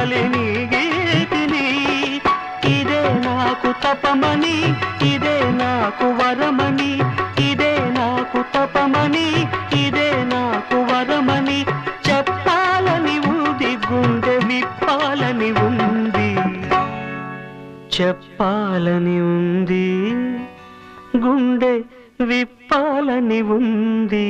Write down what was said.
పాడాలి నీ గీతిని. ఇదే నాకు తపమని, ఇదే నాకు వరమని, ఇదే నాకు తపమని, ఇదే నాకు వరమని చెప్పాలని ఉంది, గుండె విప్పాలని ఉంది, చెప్పాలని ఉంది, గుండె విప్పాలని ఉంది.